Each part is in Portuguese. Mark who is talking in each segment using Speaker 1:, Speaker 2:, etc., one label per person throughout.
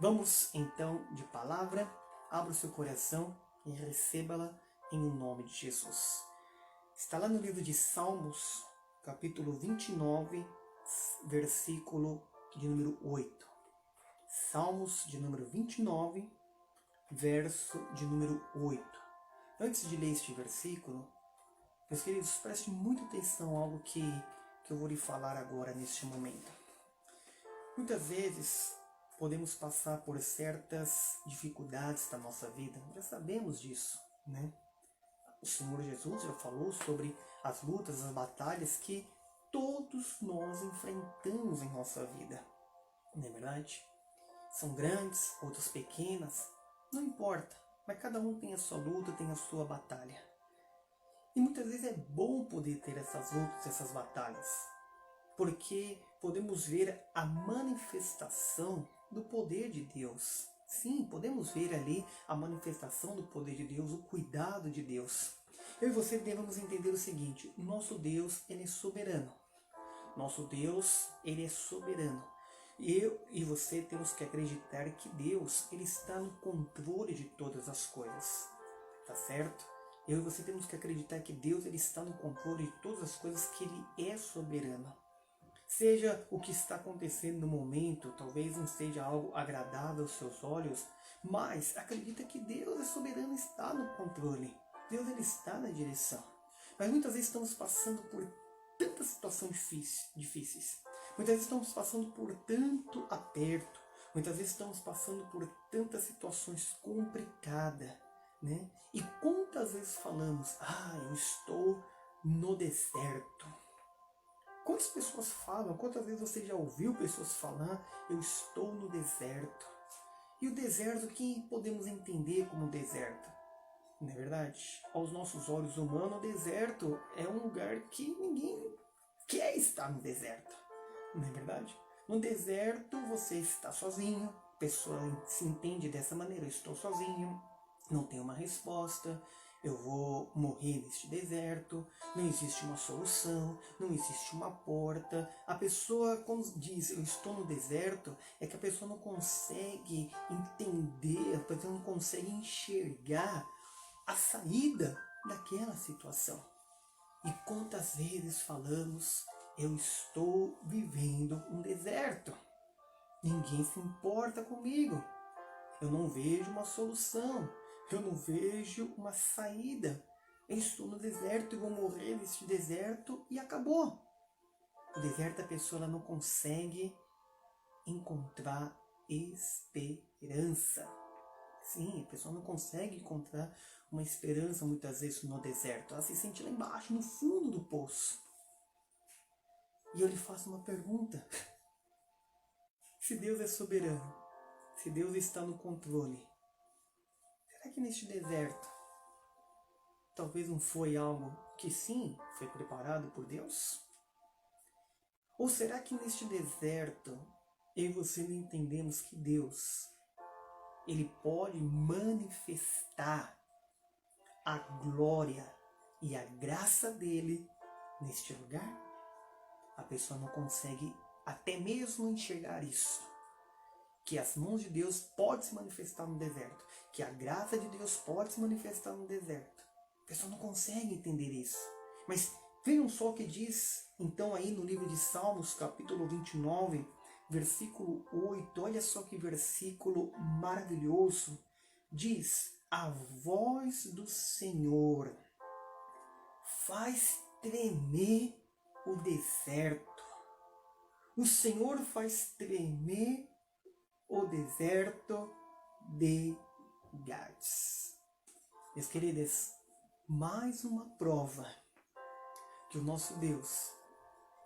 Speaker 1: Vamos então de palavra, abra o seu coração e receba-la em o nome de Jesus. Está lá no livro de Salmos, capítulo 29, versículo de número 8. Salmos de número 29, verso de número 8. Antes de ler este versículo, meus queridos, preste muita atenção a algo que eu vou lhe falar agora neste momento. Muitas vezes podemos passar por certas dificuldades da nossa vida, já sabemos disso, né? O Senhor Jesus já falou sobre as lutas, as batalhas que todos nós enfrentamos em nossa vida, não é verdade? São grandes, outras pequenas, não importa, mas cada um tem a sua luta, tem a sua batalha. E muitas vezes é bom poder ter essas lutas, essas batalhas, porque podemos ver a manifestação do poder de Deus. Sim, podemos ver ali a manifestação do poder de Deus, o cuidado de Deus. Eu e você devemos entender o seguinte: nosso Deus, Ele é soberano. Nosso Deus, Ele é soberano. Eu e você temos que acreditar que Deus, Ele está no controle de todas as coisas. Tá certo? Eu e você temos que acreditar que Deus, Ele está no controle de todas as coisas, que Ele é soberano. Seja o que está acontecendo no momento, talvez não seja algo agradável aos seus olhos, mas acredita que Deus é soberano e está no controle. Deus, Ele está na direção. Mas muitas vezes estamos passando por tantas situações difíceis. Muitas vezes estamos passando por tanto aperto. Muitas vezes estamos passando por tantas situações complicadas, né? E quantas vezes falamos: eu estou no deserto. Quantas pessoas falam, quantas vezes você já ouviu pessoas falar: eu estou no deserto? E o deserto, que podemos entender como deserto? Não é verdade? Aos nossos olhos humanos, o deserto é um lugar que ninguém quer estar no deserto. Não é verdade? No deserto você está sozinho, a pessoa se entende dessa maneira: eu estou sozinho, não tenho uma resposta, eu vou morrer neste deserto, não existe uma solução, não existe uma porta. A pessoa, quando diz eu estou no deserto, é que a pessoa não consegue entender, a pessoa não consegue enxergar a saída daquela situação. E quantas vezes falamos: eu estou vivendo um deserto, ninguém se importa comigo, eu não vejo uma solução, eu não vejo uma saída, eu estou no deserto e vou morrer neste deserto e acabou. O deserto, a pessoa ela não consegue encontrar esperança. Sim, a pessoa não consegue encontrar uma esperança muitas vezes no deserto. Ela se sente lá embaixo, no fundo do poço. E eu lhe faço uma pergunta: se Deus é soberano, se Deus está no controle, será que neste deserto talvez não foi algo que sim, foi preparado por Deus? Ou será que neste deserto eu e você não entendemos que Deus, Ele pode manifestar a glória e a graça dele neste lugar? A pessoa não consegue até mesmo enxergar isso, que as mãos de Deus podem se manifestar no deserto, que a graça de Deus pode se manifestar no deserto. A pessoa não consegue entender isso. Mas vejam só o que diz então aí no livro de Salmos, capítulo 29, versículo 8. Olha só que versículo maravilhoso. Diz: a voz do Senhor faz tremer o deserto. O Senhor faz tremer o deserto de Gades. Meus queridos, mais uma prova que o nosso Deus,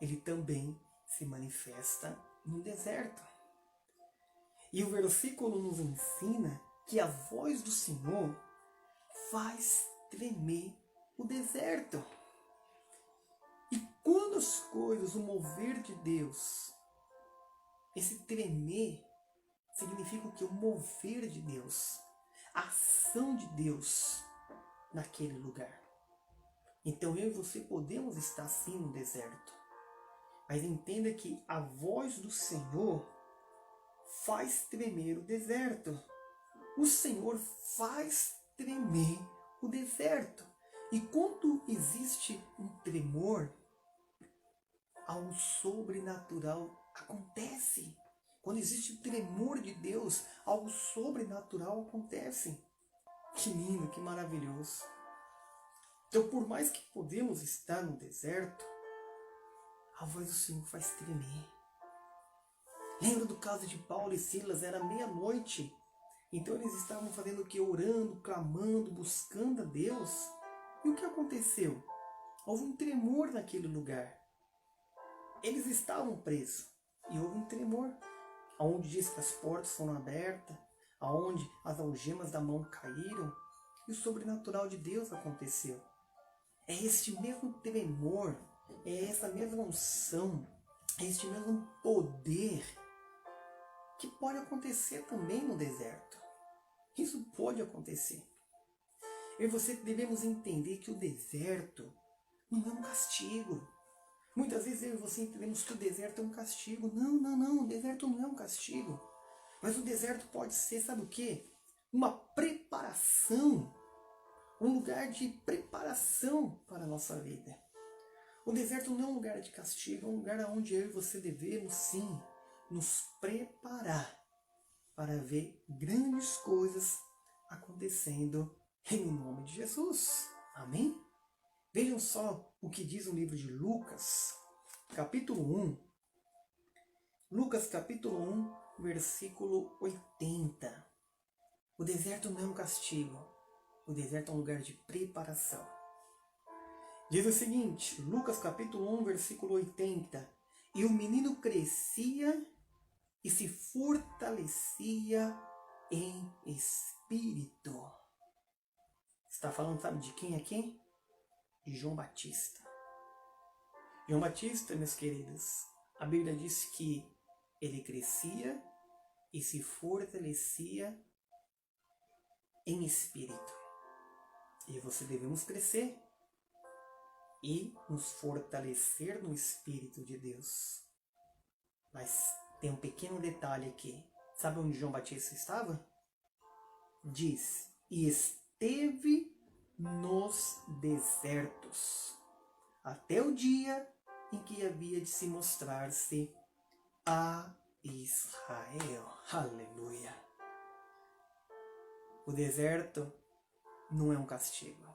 Speaker 1: Ele também se manifesta no deserto. E o versículo nos ensina que a voz do Senhor faz tremer o deserto. E quando as coisas, o mover de Deus, esse tremer significa o que? O mover de Deus, a ação de Deus naquele lugar. Então eu e você podemos estar sim no deserto, mas entenda que a voz do Senhor faz tremer o deserto. O Senhor faz tremer o deserto. E quando existe um tremor, algo sobrenatural acontece. Quando existe o tremor de Deus, algo sobrenatural acontece. Que lindo, que maravilhoso. Então, por mais que podemos estar no deserto, a voz do Senhor faz tremer. Lembra do caso de Paulo e Silas? Era meia-noite. Então eles estavam fazendo o que? Orando, clamando, buscando a Deus. E o que aconteceu? Houve um tremor naquele lugar. Eles estavam presos. E houve um tremor. Onde diz que as portas foram abertas. Aonde as algemas da mão caíram. E o sobrenatural de Deus aconteceu. É este mesmo tremor. É essa mesma unção. É este mesmo poder que pode acontecer também no deserto. Isso pode acontecer. Eu e você devemos entender que o deserto não é um castigo. Muitas vezes eu e você entendemos que o deserto é um castigo. Não, o deserto não é um castigo. Mas o deserto pode ser, sabe o quê? Uma preparação. Um lugar de preparação para a nossa vida. O deserto não é um lugar de castigo, é um lugar onde eu e você devemos sim nos preparar para ver grandes coisas acontecendo em nome de Jesus. Amém? Vejam só o que diz o livro de Lucas, capítulo 1. Lucas, capítulo 1, versículo 80. O deserto não é um castigo. O deserto é um lugar de preparação. Diz o seguinte, Lucas, capítulo 1, versículo 80. E o menino crescia e se fortalecia em espírito. Está falando, sabe de quem aqui? De João Batista. João Batista, meus queridos, a Bíblia diz que ele crescia e se fortalecia em espírito. E você devemos crescer e nos fortalecer no Espírito de Deus. Mas tem um pequeno detalhe aqui. Sabe onde João Batista estava? Diz, e esteve nos desertos, até o dia em que havia de se mostrar-se a Israel. Aleluia! O deserto não é um castigo.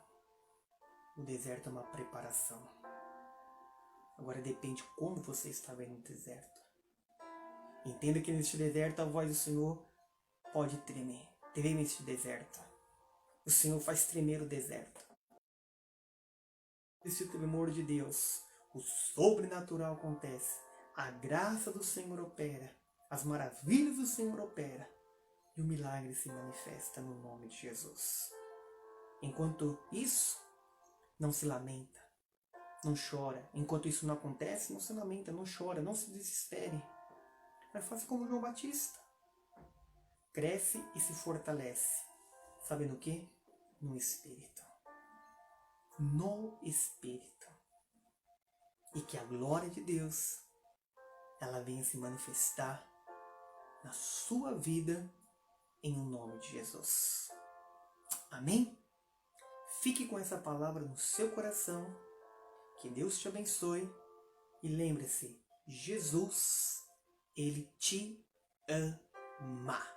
Speaker 1: O deserto é uma preparação. Agora depende como você está vendo o deserto. Entenda que neste deserto a voz do Senhor pode tremer. Treme neste deserto. O Senhor faz tremer o deserto. Este tremor de Deus, o sobrenatural acontece. A graça do Senhor opera. As maravilhas do Senhor opera. E o milagre se manifesta no nome de Jesus. Enquanto isso, não se lamenta, não chora. Enquanto isso não acontece, não se lamenta, não chora, não se desespere. Mas faça como João Batista. Cresce e se fortalece. Sabe no quê? No Espírito. No Espírito. E que a glória de Deus, ela venha se manifestar na sua vida, em nome de Jesus. Amém? Fique com essa palavra no seu coração. Que Deus te abençoe. E lembre-se, Jesus, Ele te ama.